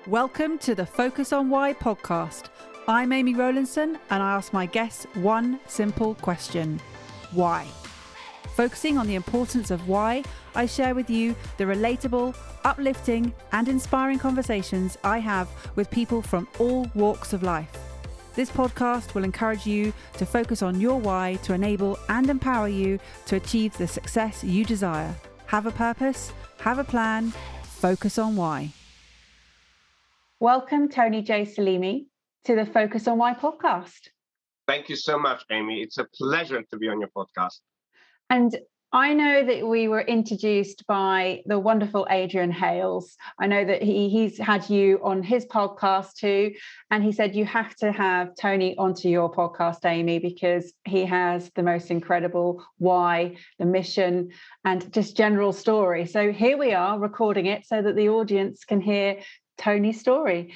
Welcome to the Focus on Why podcast. I'm Amy Rowlandson and I ask my guests one simple question. Why? Focusing on the importance of why, I share with you the relatable, uplifting and inspiring conversations I have with people from all walks of life. This podcast will encourage you to focus on your why to enable and empower you to achieve the success you desire. Have a purpose, have a plan, focus on why. Welcome, Tony J Selimi, to the Focus on Why podcast. Thank you so much, Amy. It's a pleasure to be on your podcast. And I know that we were introduced by the wonderful Adrian Hales. I know that he's had you on his podcast too. And he said you have to have Tony onto your podcast, Amy, because he has the most incredible why, the mission, and just general story. So here we are recording it so that the audience can hear Tony's story.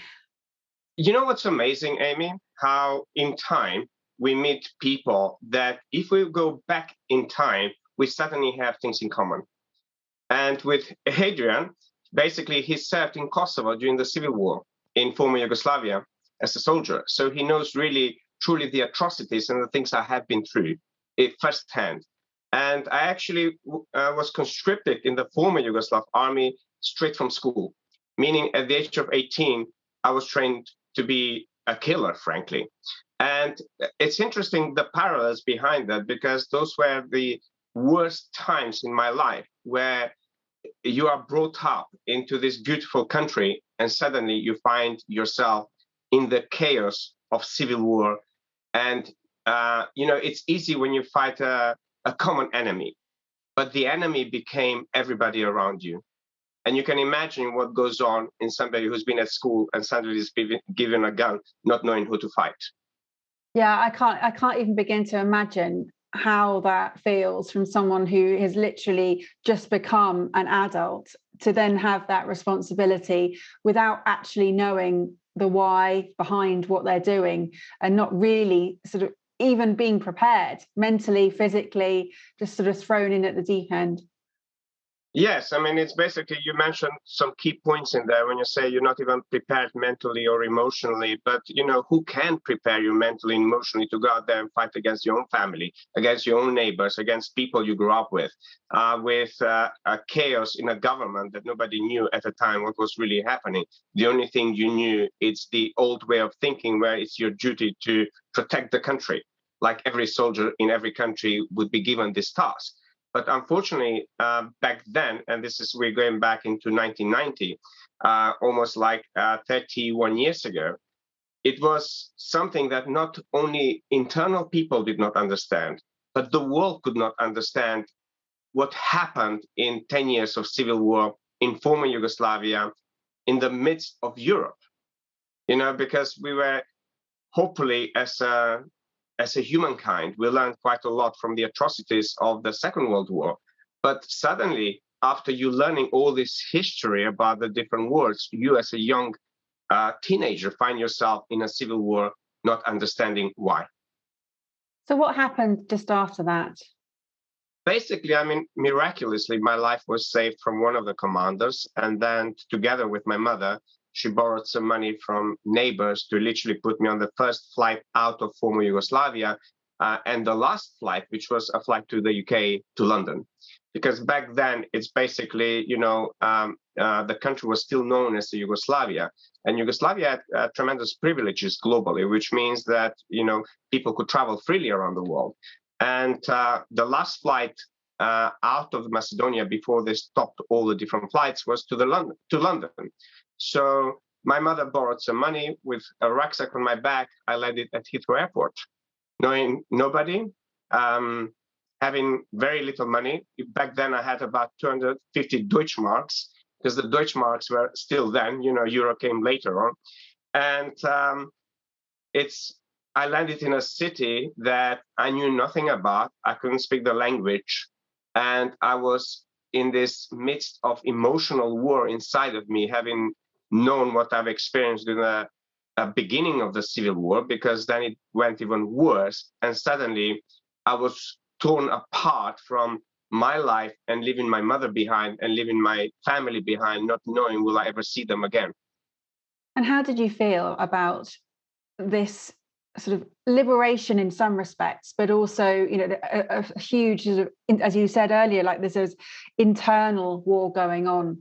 You know what's amazing, Amy? How in time we meet people that if we go back in time, we suddenly have things in common. And with Adrian, basically he served in Kosovo during the civil war in former Yugoslavia as a soldier. So he knows really, truly the atrocities and the things I have been through firsthand. And I actually was conscripted in the former Yugoslav army straight from school. Meaning at the age of 18, I was trained to be a killer, frankly. And it's interesting, the parallels behind that, because those were the worst times in my life where you are brought up into this beautiful country and suddenly you find yourself in the chaos of civil war. And, it's easy when you fight a common enemy, but the enemy became everybody around you. And you can imagine what goes on in somebody who's been at school and suddenly is given a gun, not knowing who to fight. Yeah, I can't even begin to imagine how that feels from someone who has literally just become an adult to then have that responsibility without actually knowing the why behind what they're doing and not really sort of even being prepared mentally, physically, just sort of thrown in at the deep end. Yes, I mean, it's basically, you mentioned some key points in there when you say you're not even prepared mentally or emotionally, but, who can prepare you mentally and emotionally to go out there and fight against your own family, against your own neighbors, against people you grew up with a chaos in a government that nobody knew at the time what was really happening. The only thing you knew, it's the old way of thinking where it's your duty to protect the country, like every soldier in every country would be given this task. But unfortunately, back then, and we're going back into 1990, almost like 31 years ago, it was something that not only internal people did not understand, but the world could not understand what happened in 10 years of civil war in former Yugoslavia, in the midst of Europe. Because we were hopefully as a humankind, we learned quite a lot from the atrocities of the Second World War. But suddenly, after you learning all this history about the different wars, you as a young teenager find yourself in a civil war, not understanding why. So what happened just after that? Basically, miraculously, my life was saved from one of the commanders. And then together with my mother, she borrowed some money from neighbors to literally put me on the first flight out of former Yugoslavia and the last flight, which was a flight to the UK to London. Because back then, it's basically, the country was still known as Yugoslavia. And Yugoslavia had tremendous privileges globally, which means that, people could travel freely around the world. And the last flight out of Macedonia before they stopped all the different flights was to London. So my mother borrowed some money with a rucksack on my back. I landed at Heathrow Airport, knowing nobody, having very little money. Back then, I had about 250 Deutschmarks, because the Deutschmarks were still then, Euro came later on. And I landed in a city that I knew nothing about. I couldn't speak the language. And I was in this midst of emotional war inside of me, having known what I've experienced in the beginning of the civil war, because then it went even worse. And suddenly I was torn apart from my life and leaving my mother behind and leaving my family behind, not knowing will I ever see them again. And how did you feel about this sort of liberation in some respects, but also, a huge, sort of, as you said earlier, like there's this internal war going on?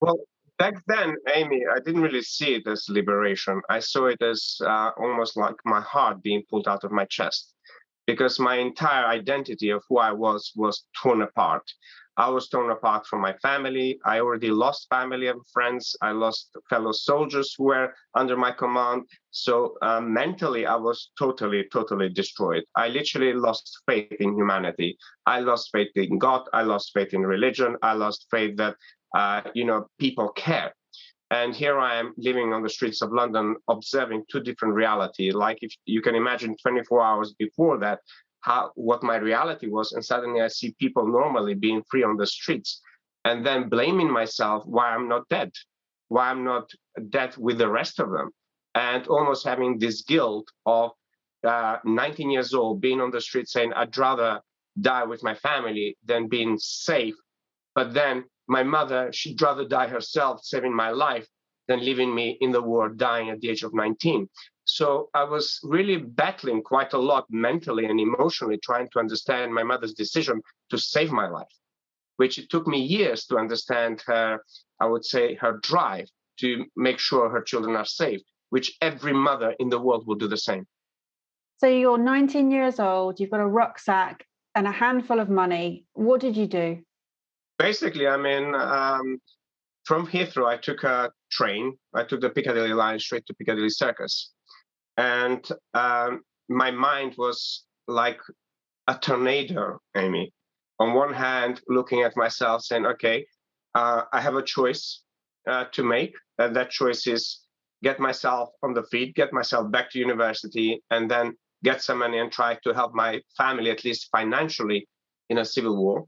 Well, back then, Amy, I didn't really see it as liberation. I saw it as almost like my heart being pulled out of my chest, because my entire identity of who I was torn apart. I was torn apart from my family. I already lost family and friends. I lost fellow soldiers who were under my command. So mentally, I was totally, totally destroyed. I literally lost faith in humanity. I lost faith in God. I lost faith in religion. I lost faith that people care. And here I am living on the streets of London, observing two different realities. Like, if you can imagine 24 hours before that, what my reality was, and suddenly I see people normally being free on the streets, and then blaming myself why I'm not dead, why I'm not dead with the rest of them, and almost having this guilt of 19 years old being on the street saying I'd rather die with my family than being safe. But then my mother, she'd rather die herself, saving my life, than leaving me in the war, dying at the age of 19. So I was really battling quite a lot mentally and emotionally, trying to understand my mother's decision to save my life, which it took me years to understand her, I would say, her drive to make sure her children are safe, which every mother in the world will do the same. So you're 19 years old, you've got a rucksack and a handful of money. What did you do? Basically, from Heathrow, I took a train. I took the Piccadilly line straight to Piccadilly Circus. And my mind was like a tornado, Amy. On one hand, looking at myself saying, okay, I have a choice to make. And that choice is get myself on the feet, get myself back to university, and then get some money and try to help my family, at least financially, in a civil war,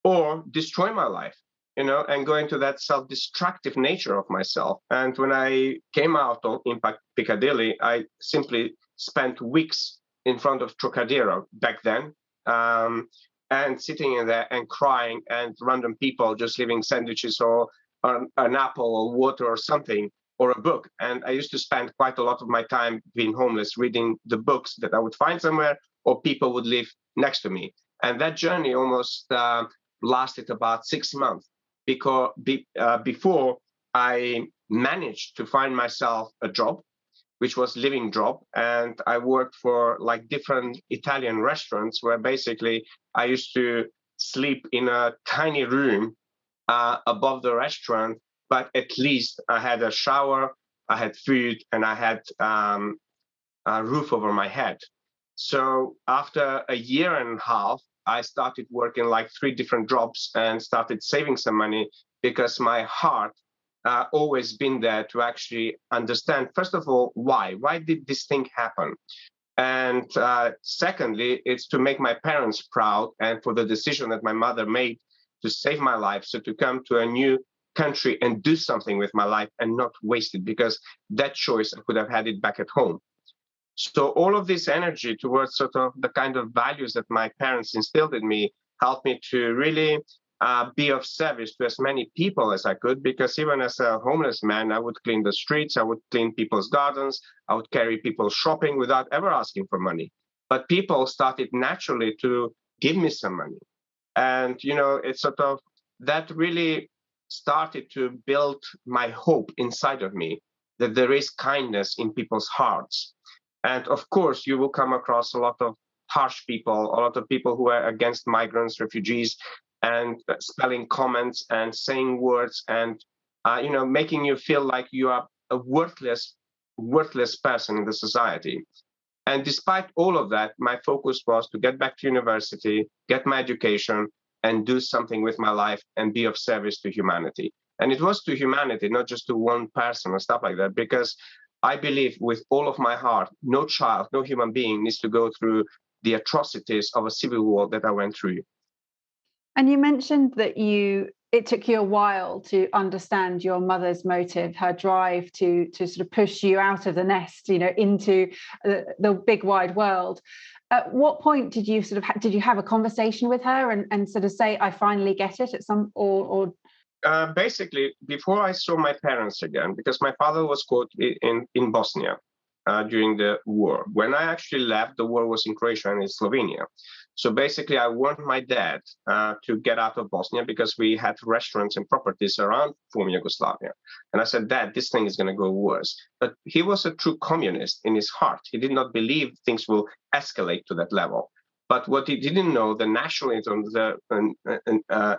or destroy my life, and go into that self-destructive nature of myself. And when I came out on Impact Piccadilly, I simply spent weeks in front of Trocadero back then, and sitting in there and crying, and random people just leaving sandwiches or an apple or water or something, or a book. And I used to spend quite a lot of my time being homeless, reading the books that I would find somewhere, or people would live next to me. And that journey almost lasted about 6 months before I managed to find myself a job, which was living job. And I worked for like different Italian restaurants where basically I used to sleep in a tiny room above the restaurant, but at least I had a shower, I had food, and I had a roof over my head. So after a year and a half, I started working like 3 different jobs and started saving some money, because my heart always been there to actually understand, first of all, why did this thing happen? And secondly, it's to make my parents proud, and for the decision that my mother made to save my life. So to come to a new country and do something with my life and not waste it, because that choice, I could have had it back at home. So all of this energy towards sort of the kind of values that my parents instilled in me helped me to really be of service to as many people as I could, because even as a homeless man, I would clean the streets, I would clean people's gardens, I would carry people shopping without ever asking for money. But people started naturally to give me some money. And, it's sort of that really started to build my hope inside of me that there is kindness in people's hearts. And of course, you will come across a lot of harsh people, a lot of people who are against migrants, refugees, and spelling comments and saying words and, making you feel like you are a worthless person in the society. And despite all of that, my focus was to get back to university, get my education, and do something with my life and be of service to humanity. And it was to humanity, not just to one person or stuff like that, because I believe with all of my heart, no child, no human being needs to go through the atrocities of a civil war that I went through. And you mentioned that it took you a while to understand your mother's motive, her drive to sort of push you out of the nest, into the big wide world. At what point did you have a conversation with her and sort of say, I finally get it at some, or? basically, before I saw my parents again, because my father was caught in Bosnia during the war. When I actually left, the war was in Croatia and in Slovenia. So basically, I warned my dad to get out of Bosnia because we had restaurants and properties around former Yugoslavia. And I said, Dad, this thing is going to go worse. But he was a true communist in his heart. He did not believe things will escalate to that level. But what he didn't know, the nationalism, the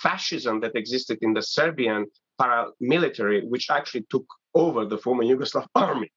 fascism that existed in the Serbian paramilitary, which actually took over the former Yugoslav army.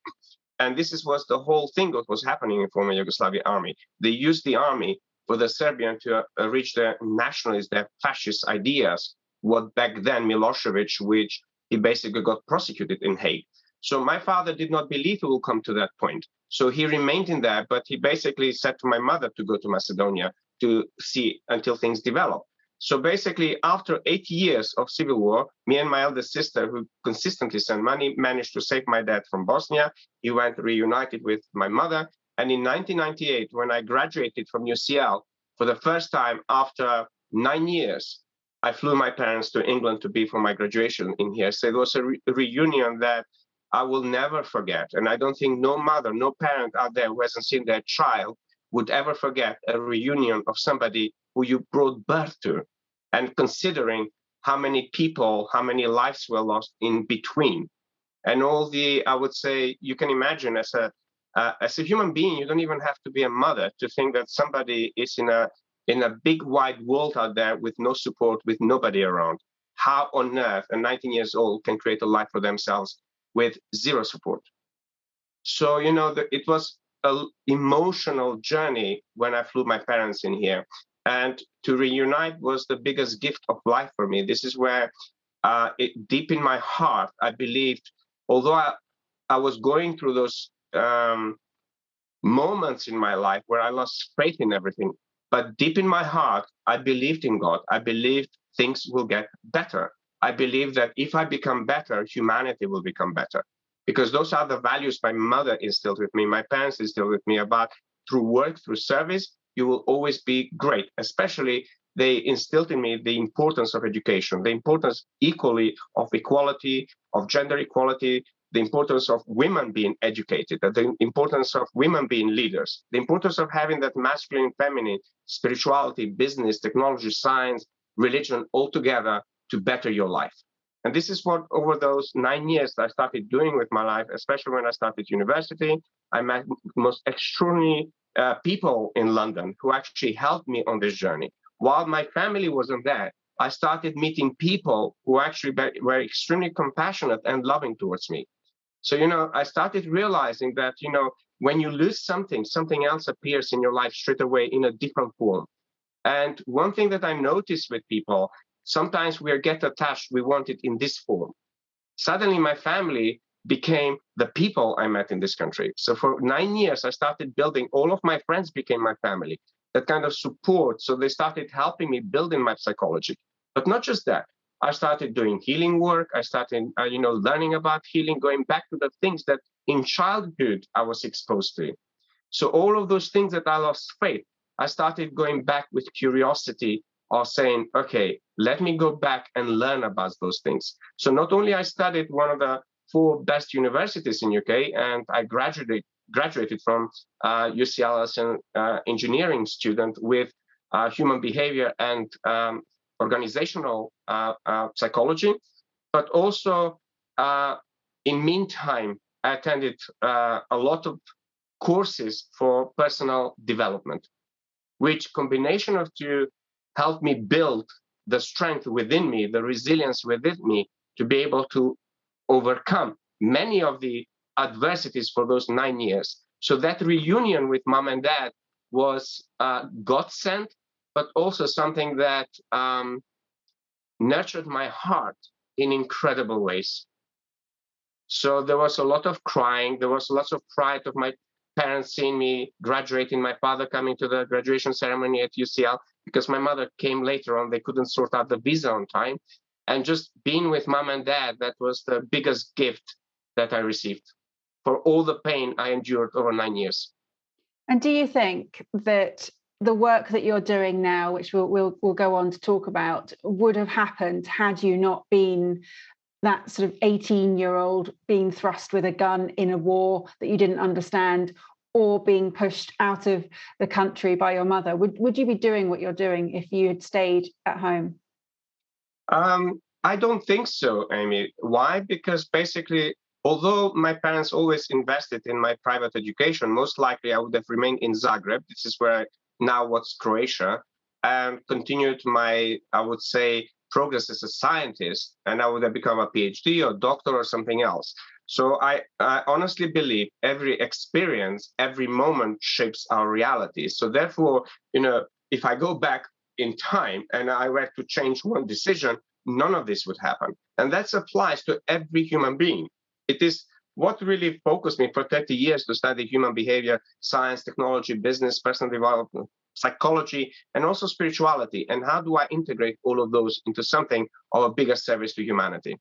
And this was the whole thing that was happening in former Yugoslavia army. They used the army for the Serbian to reach their nationalist, their fascist ideas, what back then Milosevic, which he basically got prosecuted in Hague. So my father did not believe it will come to that point. So he remained in there, but he basically said to my mother to go to Macedonia to see until things develop. So basically, after 8 years of civil war, me and my eldest sister, who consistently sent money, managed to save my dad from Bosnia. He went reunited with my mother. And in 1998, when I graduated from UCL, for the first time after 9 years, I flew my parents to England to be for my graduation in here. So it was a reunion that I will never forget. And I don't think no mother, no parent out there who hasn't seen their child would ever forget a reunion of somebody who you brought birth to. And considering how many people, how many lives were lost in between. And all the, I would say, you can imagine as a human being, you don't even have to be a mother to think that somebody is in a big wide world out there with no support, with nobody around. How on earth a 19 years old can create a life for themselves with zero support? So, it was an emotional journey when I flew my parents in here. And to reunite was the biggest gift of life for me. This is where deep in my heart, I believed, although I was going through those moments in my life where I lost faith in everything, but deep in my heart, I believed in God. I believed things will get better. I believe that if I become better, humanity will become better. Because those are the values my mother instilled with me, my parents instilled with me about through work, through service, you will always be great. Especially, they instilled in me the importance of education, the importance equally of equality, of gender equality, the importance of women being educated, the importance of women being leaders, the importance of having that masculine and feminine, spirituality, business, technology, science, religion all together to better your life. And this is what over those 9 years I started doing with my life, especially when I started university. I met most extraordinary people in London who actually helped me on this journey. While my family wasn't there, I started meeting people who actually were extremely compassionate and loving towards me. So, I started realizing that, when you lose something, something else appears in your life straight away in a different form. And one thing that I noticed with people, sometimes we get attached, we want it in this form. Suddenly, my family became the people I met in this country. So for 9 years, I started building, all of my friends became my family, that kind of support. So they started helping me build in my psychology. But not just that. I started doing healing work. I started, learning about healing, going back to the things that in childhood I was exposed to. So all of those things that I lost faith, I started going back with curiosity of saying, okay, let me go back and learn about those things. So not only I studied one of the 4 best universities in UK, and I graduated from UCL as an engineering student with human behavior and organizational psychology, but also in meantime, I attended a lot of courses for personal development, which combination of two helped me build the strength within me, the resilience within me to be able to overcome many of the adversities for those 9 years. So that reunion with mom and dad was God sent, but also something that nurtured my heart in incredible ways. So there was a lot of crying. There was lots of pride of my parents seeing me graduating, my father coming to the graduation ceremony at UCL, because my mother came later on. They couldn't sort out the visa on time. And just being with mom and dad, that was the biggest gift that I received for all the pain I endured over 9 years. And do you think that the work that you're doing now, which we'll go on to talk about, would have happened had you not been that sort of 18-year-old being thrust with a gun in a war that you didn't understand, or being pushed out of the country by your mother? Would you be doing what you're doing if you had stayed at home? I don't think so, Amy. Why? Because basically, although my parents always invested in my private education, most likely I would have remained in Zagreb. This is where now what's Croatia, and continued my, I would say, progress as a scientist, and I would have become a PhD or doctor or something else. So I honestly believe every experience, every moment shapes our reality. So therefore, if I go back in time and I were to change one decision, none of this would happen. And that applies to every human being. It is what really focused me for 30 years to study human behavior, science, technology, business, personal development, psychology, and also spirituality. And how do I integrate all of those into something of a bigger service to humanity?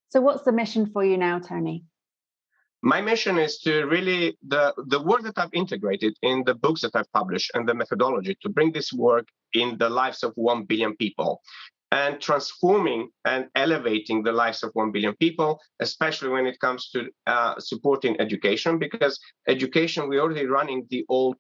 So what's the mission for you now, Tony? My mission is to really, the work that I've integrated in the books that I've published and the methodology, to bring this work in the lives of 1 billion people, and transforming and elevating the lives of 1 billion people, especially when it comes to supporting education, because education, we're already running the old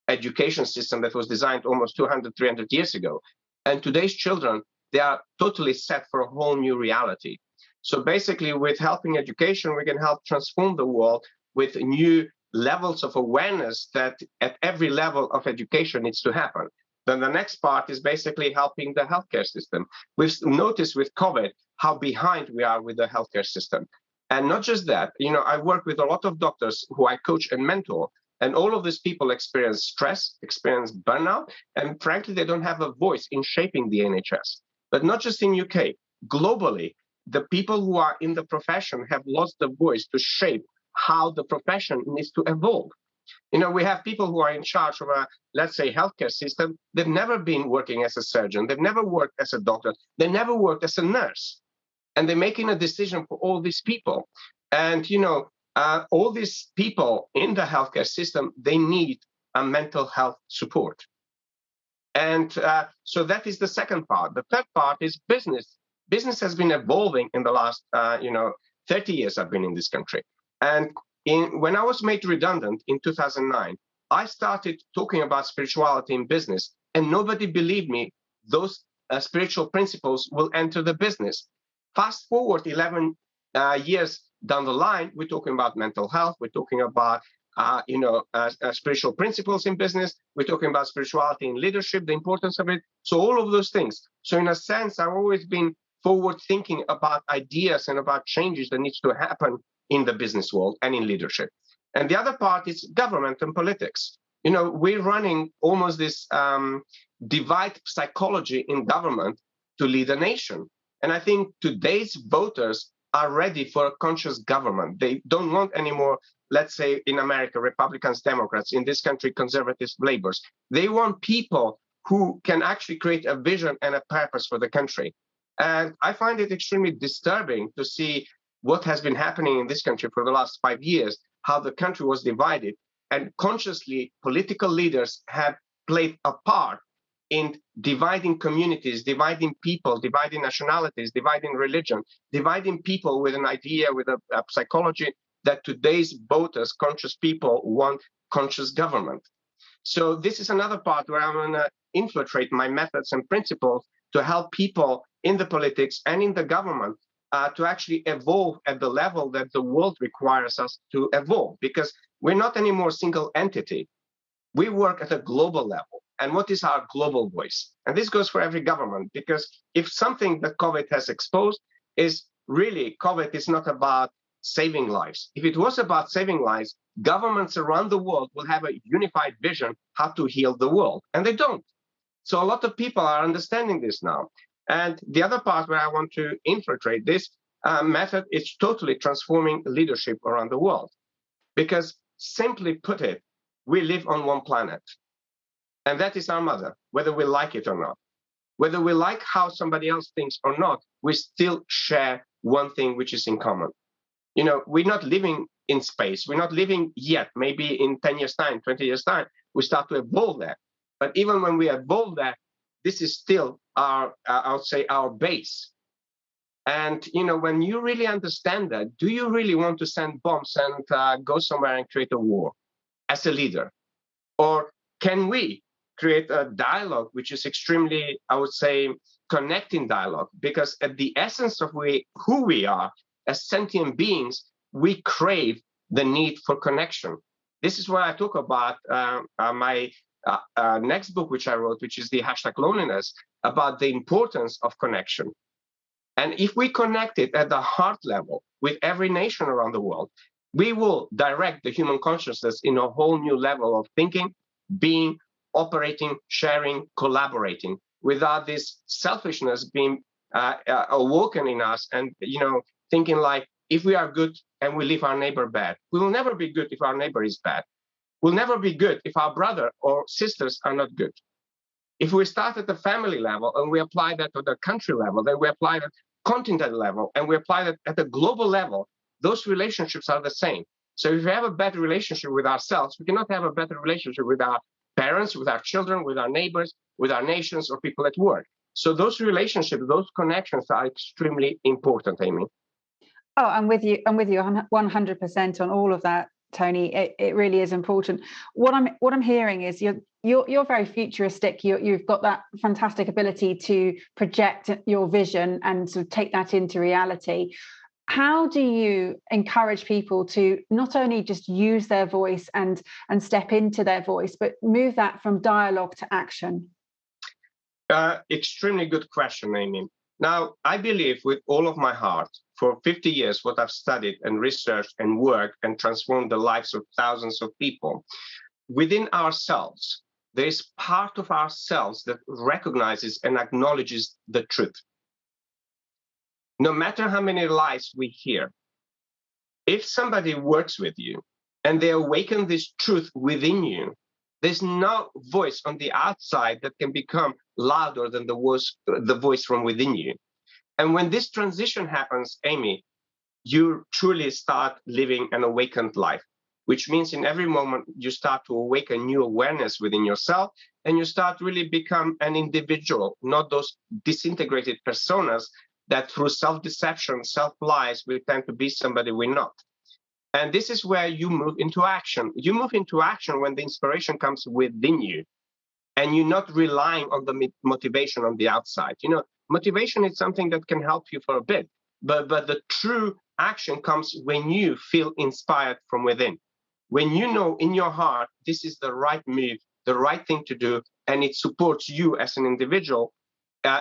education system that was designed almost 200, 300 years ago. And today's children, they are totally set for a whole new reality. So basically, with helping education, we can help transform the world with new levels of awareness that at every level of education needs to happen. Then the next part is basically helping the healthcare system. We've noticed with COVID how behind we are with the healthcare system. And not just that, I work with a lot of doctors who I coach and mentor, and all of these people experience stress, experience burnout, and frankly, they don't have a voice in shaping the NHS. But not just in UK, globally, the people who are in the profession have lost the voice to shape how the profession needs to evolve. We have people who are in charge of a, let's say, healthcare system. They've never been working as a surgeon. They've never worked as a doctor. They never worked as a nurse. And they're making a decision for all these people. And, all these people in the healthcare system, they need a mental health support. And so that is the second part. The third part is business. Business has been evolving in the last, 30 years I've been in this country. And when I was made redundant in 2009, I started talking about spirituality in business, and nobody believed me. Those spiritual principles will enter the business. Fast forward 11 years down the line, we're talking about mental health. We're talking about, spiritual principles in business. We're talking about spirituality in leadership, the importance of it. So all of those things. So in a sense, I've always been forward thinking about ideas and about changes that needs to happen in the business world and in leadership. And the other part is government and politics. We're running almost this divide psychology in government to lead a nation. And I think today's voters are ready for a conscious government. They don't want anymore, let's say in America, Republicans, Democrats, in this country, conservatives, laborers. They want people who can actually create a vision and a purpose for the country. And I find it extremely disturbing to see what has been happening in this country for the last 5 years, how the country was divided, and consciously political leaders have played a part in dividing communities, dividing people, dividing nationalities, dividing religion, dividing people with an idea, with a psychology that today's voters, conscious people, want conscious government. So this is another part where I'm going to infiltrate my methods and principles to help people in the politics and in the government to actually evolve at the level that the world requires us to evolve, because we're not anymore a single entity. We work at a global level. And what is our global voice? And this goes for every government, because if something that COVID has exposed is really, COVID is not about saving lives. If it was about saving lives, governments around the world will have a unified vision how to heal the world. And they don't. So a lot of people are understanding this now. And the other part where I want to infiltrate this method is totally transforming leadership around the world. Because simply put it, we live on one planet. And that is our mother, whether we like it or not. Whether we like how somebody else thinks or not, we still share one thing which is in common. We're not living in space. We're not living yet. Maybe in 10 years' time, 20 years' time, we start to evolve there. But even when we evolve that, this is still our, I would say, our base. And, when you really understand that, do you really want to send bombs and go somewhere and create a war as a leader? Or can we create a dialogue which is extremely, I would say, connecting dialogue? Because at the essence of who we are as sentient beings, we crave the need for connection. This is why I talk about my next book, which I wrote, which is the #loneliness, about the importance of connection. And if we connect it at the heart level with every nation around the world, we will direct the human consciousness in a whole new level of thinking, being, operating, sharing, collaborating, without this selfishness being awoken in us and, thinking like, if we are good and we leave our neighbor bad, we will never be good if our neighbor is bad. We'll never be good if our brother or sisters are not good. If we start at the family level and we apply that to the country level, then we apply that continental level, and we apply that at the global level, those relationships are the same. So if we have a better relationship with ourselves, we cannot have a better relationship with our parents, with our children, with our neighbors, with our nations, or people at work. So those relationships, those connections are extremely important, Amy. Oh, I'm with you 100% on all of that, Tony. It really is important. What I'm hearing is you're very futuristic. You've got that fantastic ability to project your vision and to take that into reality. How do you encourage people to not only just use their voice and step into their voice, but move that from dialogue to action? Extremely good question, Amy. Now, I believe with all of my heart, for 50 years, what I've studied and researched and worked and transformed the lives of thousands of people, within ourselves, there is part of ourselves that recognizes and acknowledges the truth. No matter how many lies we hear, if somebody works with you and they awaken this truth within you, there's no voice on the outside that can become louder than the voice from within you. And when this transition happens, Amy, you truly start living an awakened life, which means in every moment you start to awaken new awareness within yourself, and you start really become an individual, not those disintegrated personas that through self-deception, self-lies, we tend to be somebody we're not. And this is where you move into action. You move into action when the inspiration comes within you, and you're not relying on the motivation on the outside. Motivation is something that can help you for a bit, but the true action comes when you feel inspired from within. When you know in your heart, this is the right move, the right thing to do, and it supports you as an individual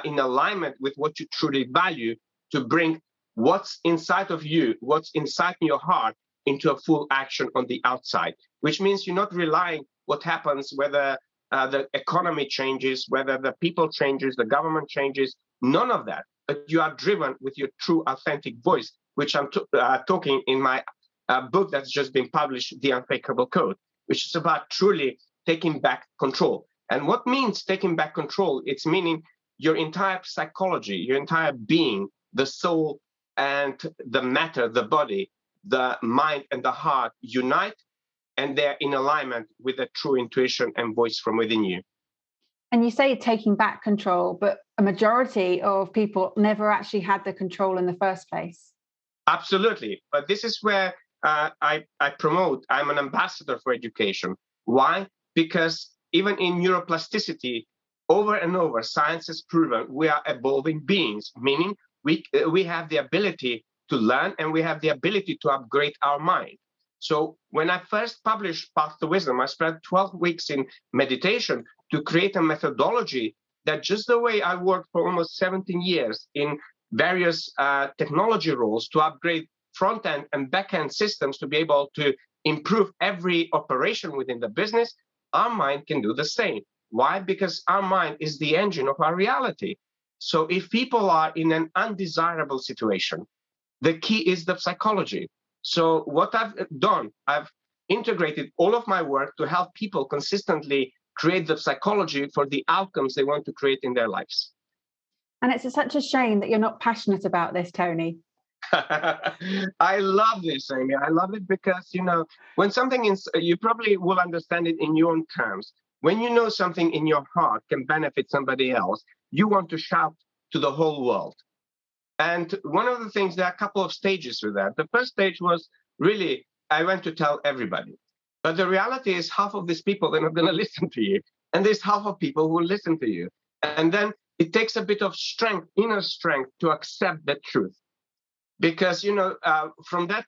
in alignment with what you truly value, to bring what's inside of you, what's inside your heart, into a full action on the outside, which means you're not relying what happens, whether the economy changes, whether the people changes, the government changes, none of that. But you are driven with your true authentic voice, which I'm talking in my book that's just been published, The Unpickable Code, which is about truly taking back control. And what means taking back control? It's meaning your entire psychology, your entire being, the soul and the matter, the body, the mind and the heart unite, and they're in alignment with the true intuition and voice from within you. And you say taking back control, but a majority of people never actually had the control in the first place. Absolutely. But this is where I promote, I'm an ambassador for education. Why? Because even in neuroplasticity, over and over, science has proven we are evolving beings, meaning we have the ability to learn, and we have the ability to upgrade our mind. So when I first published Path to Wisdom, I spent 12 weeks in meditation to create a methodology that, just the way I worked for almost 17 years in various technology roles to upgrade front-end and back-end systems to be able to improve every operation within the business, our mind can do the same. Why? Because our mind is the engine of our reality. So if people are in an undesirable situation, the key is the psychology. So what I've done, I've integrated all of my work to help people consistently create the psychology for the outcomes they want to create in their lives. And it's such a shame that you're not passionate about this, Tony. I love this, Amy. I love it because, when something is, you probably will understand it in your own terms. when you know something in your heart can benefit somebody else, you want to shout to the whole world. And one of the things, there are a couple of stages with that. The first stage was really, I went to tell everybody. But the reality is half of these people, they're not going to listen to you. And there's half of people who will listen to you. And then it takes a bit of strength, inner strength, to accept the truth. Because, from that,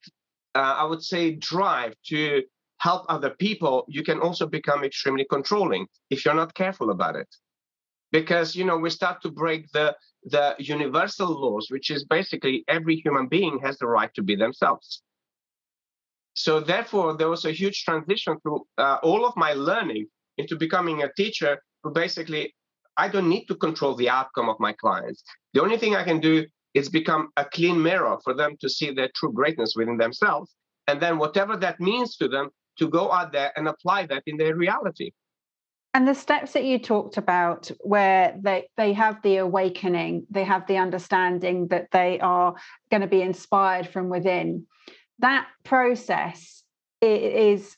I would say, drive to help other people, you can also become extremely controlling if you're not careful about it. Because, we start to break the universal laws, which is basically every human being has the right to be themselves. So therefore, there was a huge transition through all of my learning into becoming a teacher who basically, I don't need to control the outcome of my clients. The only thing I can do is become a clean mirror for them to see their true greatness within themselves. And then whatever that means to them, to go out there and apply that in their reality. And the steps that you talked about, where they have the awakening, they have the understanding that they are going to be inspired from within, that process is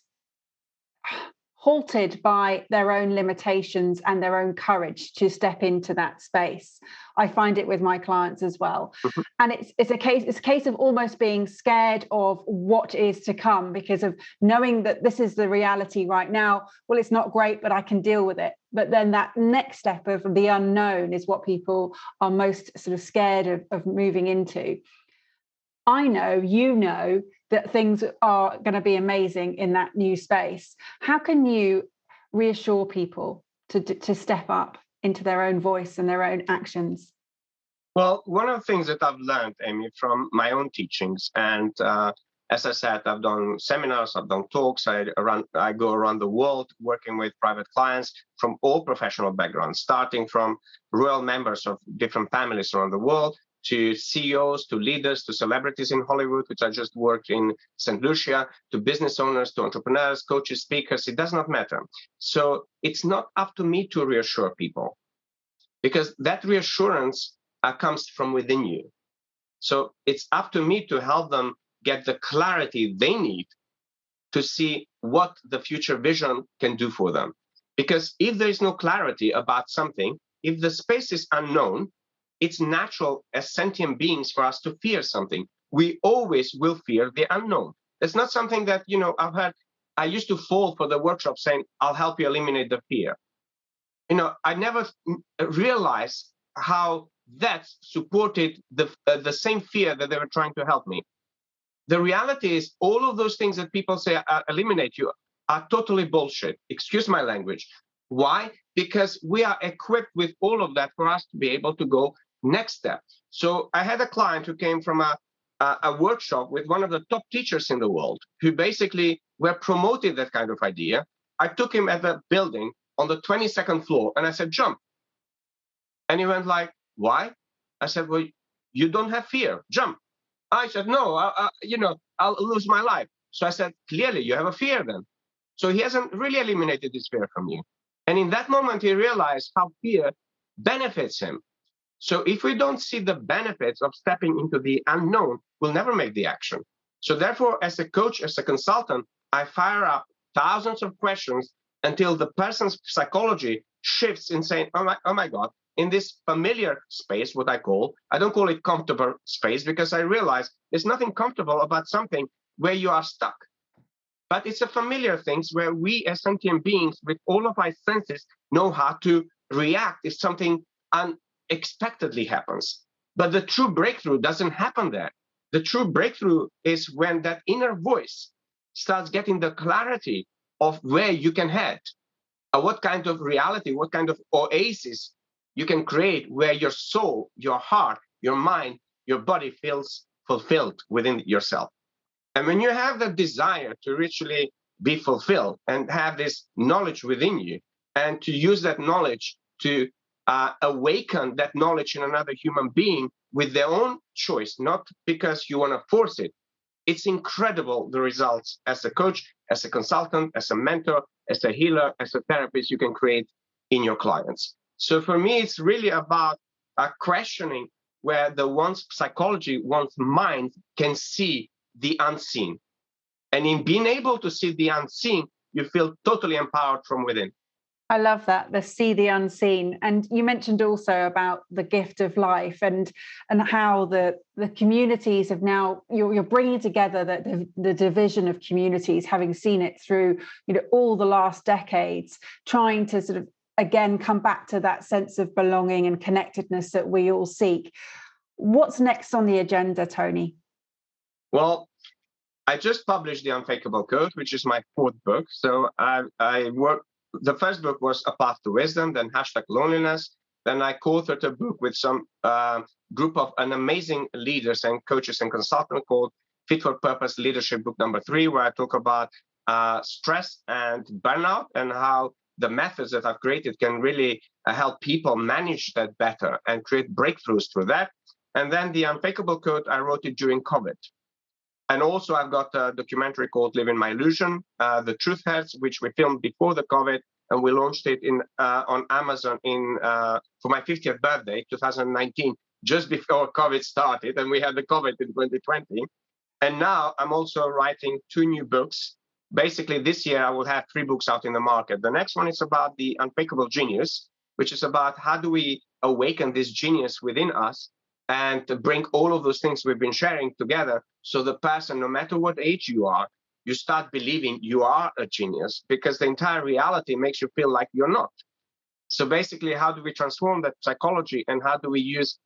halted by their own limitations and their own courage to step into that space. I find it with my clients as well. Mm-hmm. And it's a case of almost being scared of what is to come, because of knowing that this is the reality right now. Well, it's not great, but I can deal with it. But then that next step of the unknown is what people are most sort of scared of moving into. I know, that things are going to be amazing in that new space. How can you reassure people to step up into their own voice and their own actions? Well, one of the things that I've learned, Amy, from my own teachings, and as I said, I've done seminars, I've done talks, I go around the world working with private clients from all professional backgrounds, starting from royal members of different families around the world, to CEOs, to leaders, to celebrities in Hollywood, which I just worked in St. Lucia, to business owners, to entrepreneurs, coaches, speakers. It does not matter. So it's not up to me to reassure people, because that reassurance comes from within you. So it's up to me to help them get the clarity they need to see what the future vision can do for them. Because if there is no clarity about something, if the space is unknown, it's natural as sentient beings for us to fear something. We always will fear the unknown. It's not something that, I've heard. I used to fall for the workshop saying, I'll help you eliminate the fear. I never realized how that supported the same fear that they were trying to help me. The reality is all of those things that people say eliminate you are totally bullshit. Excuse my language. Why? Because we are equipped with all of that for us to be able to go next step. So I had a client who came from a workshop with one of the top teachers in the world who basically were promoting that kind of idea. I took him at the building on the 22nd floor and I said, jump. And he went like, why? I said, well, you don't have fear. Jump. I said, no, I'll lose my life. So I said, clearly you have a fear then. So he hasn't really eliminated this fear from you. And in that moment, he realized how fear benefits him. So if we don't see the benefits of stepping into the unknown, we'll never make the action. So therefore, as a coach, as a consultant, I fire up thousands of questions until the person's psychology shifts in saying, oh my God, in this familiar space, what I don't call it comfortable space, because I realize there's nothing comfortable about something where you are stuck. But it's a familiar thing where we as sentient beings with all of our senses know how to react if something unexpectedly happens. But the true breakthrough doesn't happen there. The true breakthrough is when that inner voice starts getting the clarity of where you can head, what kind of reality, what kind of oasis you can create where your soul, your heart, your mind, your body feels fulfilled within yourself. And when you have the desire to richly be fulfilled and have this knowledge within you, and to use that knowledge to awaken that knowledge in another human being with their own choice, not because you want to force it, it's incredible the results as a coach, as a consultant, as a mentor, as a healer, as a therapist you can create in your clients. So for me, it's really about questioning where one's psychology, one's mind can see the unseen. And in being able to see the unseen, you feel totally empowered from within. I love that, the see the unseen. And you mentioned also about the gift of life and how the communities have now, you're bringing together the division of communities, having seen it through, all the last decades, trying to sort of, again, come back to that sense of belonging and connectedness that we all seek. What's next on the agenda, Tony? Well, I just published The Unpickable Code, which is my fourth book. So I worked. The first book was A Path to Wisdom, then #Loneliness. Then I co-authored a book with some group of an amazing leaders and coaches and consultants called Fit for Purpose Leadership Book number 3, where I talk about stress and burnout and how the methods that I've created can really help people manage that better and create breakthroughs through that. And then The Unpickable Code, I wrote it during COVID. And also, I've got a documentary called Living My Illusion, The Truth Hurts, which we filmed before the COVID, and we launched it on Amazon for my 50th birthday, 2019, just before COVID started, and we had the COVID in 2020. And now I'm also writing 2 new books. Basically, this year I will have 3 books out in the market. The next one is about the Unpickable Genius, which is about how do we awaken this genius within us and to bring all of those things we've been sharing together, so the person, no matter what age you are, you start believing you are a genius, because the entire reality makes you feel like you're not. So basically, how do we transform that psychology, and how do we use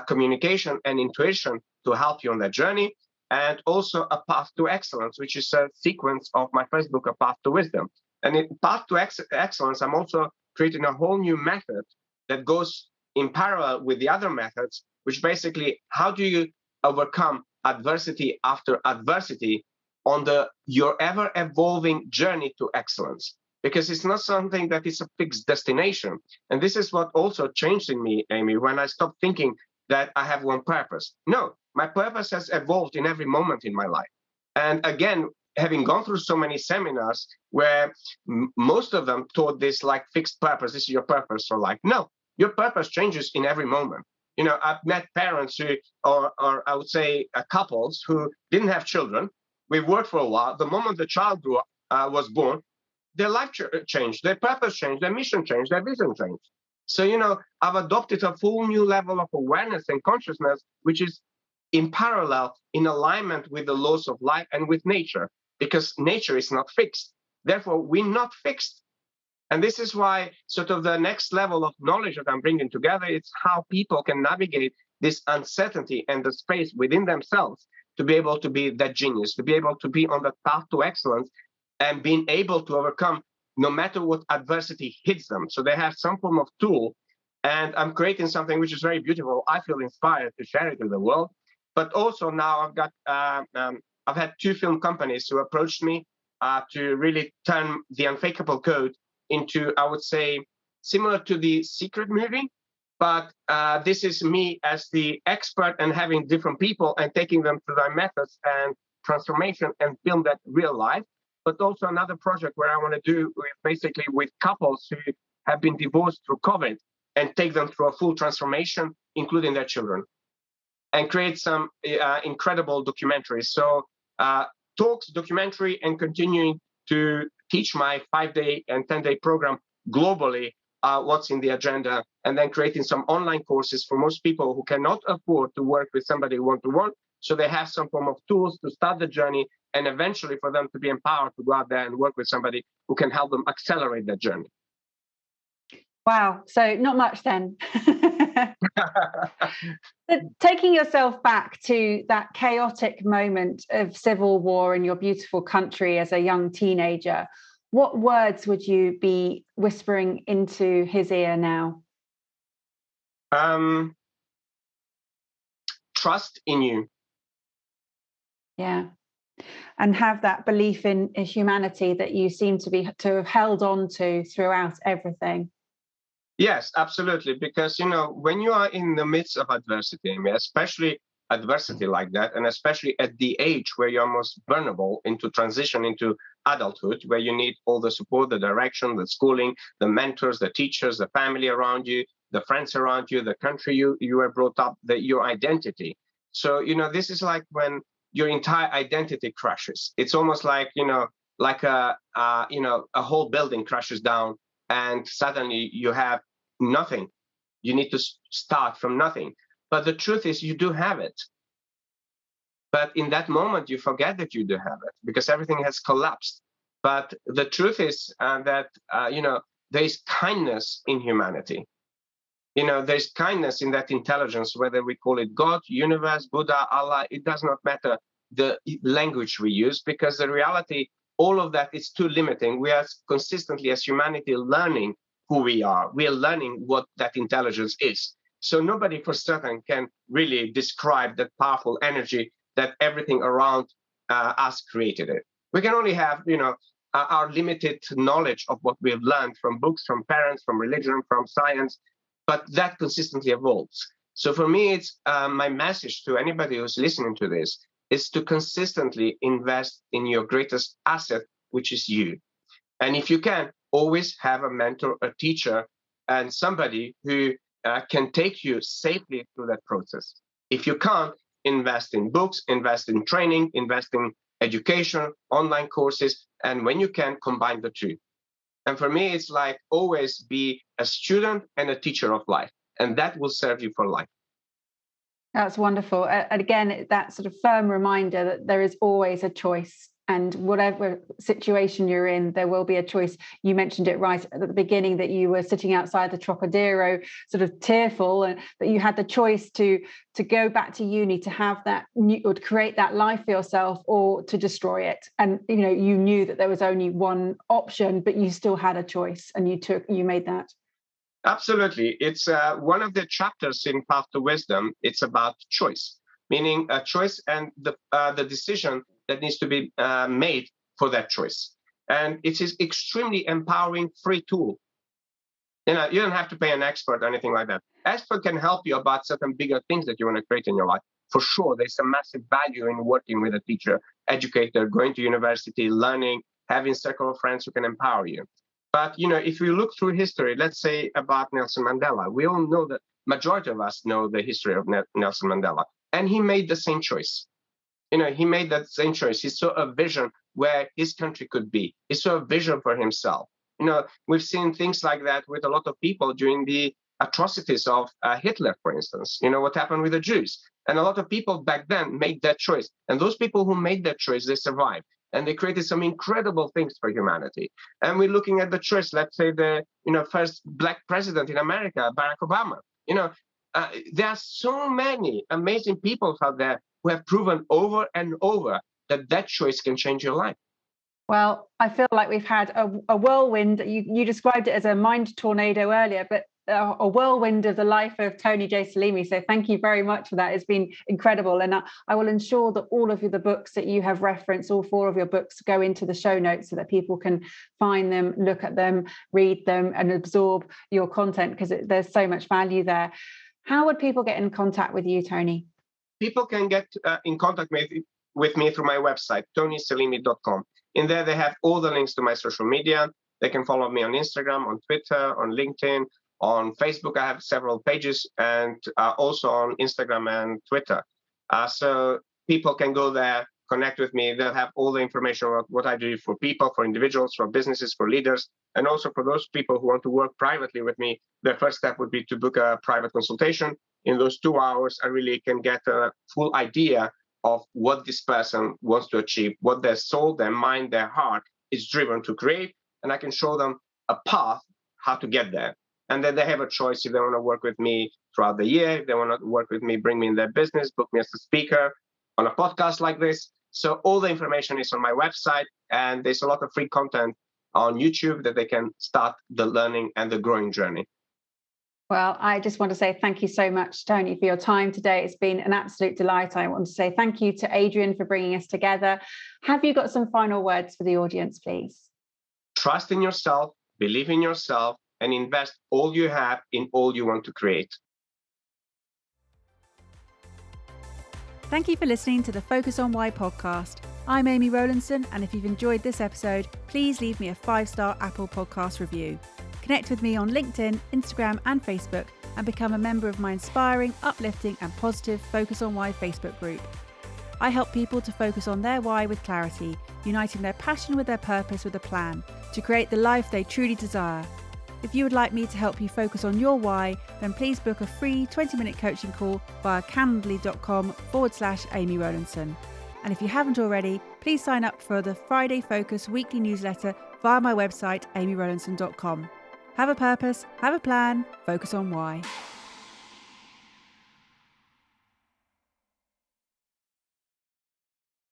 communication and intuition to help you on that journey? And also A Path to Excellence, which is a sequence of my first book, A Path to Wisdom. And in Path to Excellence, I'm also creating a whole new method that goes in parallel with the other methods, which basically, how do you overcome adversity after adversity on your ever evolving journey to excellence? Because it's not something that is a fixed destination. And this is what also changed in me, Amy, when I stopped thinking that I have one purpose. No, my purpose has evolved in every moment in my life. And again, having gone through so many seminars where most of them taught this like fixed purpose, this is your purpose for life. No, your purpose changes in every moment. I've met parents who, or I would say couples who didn't have children. We worked for a while. The moment the child was born, their life changed, their purpose changed, their mission changed, their vision changed. So, I've adopted a full new level of awareness and consciousness, which is in parallel, in alignment with the laws of life and with nature, because nature is not fixed. Therefore, we're not fixed. And this is why sort of the next level of knowledge that I'm bringing together is how people can navigate this uncertainty and the space within themselves to be able to be that genius, to be able to be on the path to excellence and being able to overcome no matter what adversity hits them. So they have some form of tool. And I'm creating something which is very beautiful. I feel inspired to share it with the world. But also now I've had 2 film companies who approached me to really turn the Unpickable Code into, I would say, similar to the Secret movie, but this is me as the expert and having different people and taking them through their methods and transformation and film that real life. But also another project where I want to do with couples who have been divorced through COVID and take them through a full transformation, including their children, and create some incredible documentaries. So talks, documentary, and continuing to teach my 5-day and 10-day program globally, what's in the agenda, and then creating some online courses for most people who cannot afford to work with somebody one-to-one. So they have some form of tools to start the journey, and eventually for them to be empowered to go out there and work with somebody who can help them accelerate that journey. Wow. So not much then. Taking yourself back to that chaotic moment of civil war in your beautiful country as a young teenager, what words would you be whispering into his ear now? Trust in you. Yeah. And have that belief in humanity that you seem to have held on to throughout everything. Yes, absolutely. Because, when you are in the midst of adversity, especially adversity like that, and especially at the age where you're most vulnerable into transition into adulthood, where you need all the support, the direction, the schooling, the mentors, the teachers, the family around you, the friends around you, the country you were brought up, your identity. So, this is like when your entire identity crashes. It's almost like, like a whole building crashes down. and suddenly you have nothing. You need to start from nothing. But the truth is you do have it. But in that moment, you forget that you do have it because everything has collapsed. But the truth is that, there is kindness in humanity. There's kindness in that intelligence, whether we call it God, universe, Buddha, Allah, it does not matter the language we use, because the reality, all of that is too limiting. We are consistently, as humanity, learning who we are. We are learning what that intelligence is. So nobody for certain can really describe that powerful energy that everything around us created it. We can only have, our limited knowledge of what we've learned from books, from parents, from religion, from science, but that consistently evolves. So for me, it's my message to anybody who's listening to this is to consistently invest in your greatest asset, which is you. And if you can, always have a mentor, a teacher, and somebody who can take you safely through that process. If you can't, invest in books, invest in training, invest in education, online courses, and when you can, combine the two. And for me, it's like always be a student and a teacher of life, and that will serve you for life. That's wonderful. And again, that sort of firm reminder that there is always a choice, and whatever situation you're in, there will be a choice. You mentioned it right at the beginning that you were sitting outside the Trocadero, sort of tearful, and that you had the choice to go back to uni, to have that or to create that life for yourself, or to destroy it. And you knew that there was only one option, but you still had a choice, and you made that. Absolutely. It's one of the chapters in Path to Wisdom. It's about choice, meaning a choice and the decision that needs to be made for that choice. And it is extremely empowering, free tool. You don't have to pay an expert or anything like that. Expert can help you about certain bigger things that you want to create in your life. For sure, there's a massive value in working with a teacher, educator, going to university, learning, having a circle of friends who can empower you. But, if you look through history, let's say about Nelson Mandela, we all know that majority of us know the history of Nelson Mandela, and he made the same choice. He made that same choice. He saw a vision where his country could be. He saw a vision for himself. We've seen things like that with a lot of people during the atrocities of Hitler, for instance. What happened with the Jews. And a lot of people back then made that choice. And those people who made that choice, they survived. And they created some incredible things for humanity. And we're looking at the choice, let's say the first Black president in America, Barack Obama. There are so many amazing people out there who have proven over and over that choice can change your life. Well, I feel like we've had a whirlwind. You described it as a mind tornado earlier, but a whirlwind of the life of Tony J Selimi. So thank you very much for that. It's been incredible. And I will ensure that all of the books that you have referenced, all 4 of your books, go into the show notes so that people can find them, look at them, read them, and absorb your content, because there's so much value there. How would people get in contact with you, Tony? People can get in contact with me through my website, tonyselimi.com. In there, they have all the links to my social media. They can follow me on Instagram, on Twitter, on LinkedIn, on Facebook. I have several pages, and also on Instagram and Twitter. So people can go there, connect with me. They'll have all the information about what I do for people, for individuals, for businesses, for leaders, and also for those people who want to work privately with me. The first step would be to book a private consultation. In those 2 hours, I really can get a full idea of what this person wants to achieve, what their soul, their mind, their heart is driven to create, and I can show them a path how to get there. And then they have a choice if they want to work with me throughout the year, if they want to work with me, bring me in their business, book me as a speaker on a podcast like this. So all the information is on my website, and there's a lot of free content on YouTube that they can start the learning and the growing journey. Well, I just want to say thank you so much, Tony, for your time today. It's been an absolute delight. I want to say thank you to Adrian for bringing us together. Have you got some final words for the audience, please? Trust in yourself, believe in yourself, and invest all you have in all you want to create. Thank you for listening to the Focus on Why podcast. I'm Amy Rowlandson, and if you've enjoyed this episode, please leave me a 5-star Apple Podcast review. Connect with me on LinkedIn, Instagram, and Facebook, and become a member of my inspiring, uplifting, and positive Focus on Why Facebook group. I help people to focus on their why with clarity, uniting their passion with their purpose with a plan to create the life they truly desire. If you would like me to help you focus on your why, then please book a free 20-minute coaching call via calendly.com/Amy Rowlandson. And if you haven't already, please sign up for the Friday Focus weekly newsletter via my website, amyrowlandson.com. Have a purpose, have a plan, focus on why.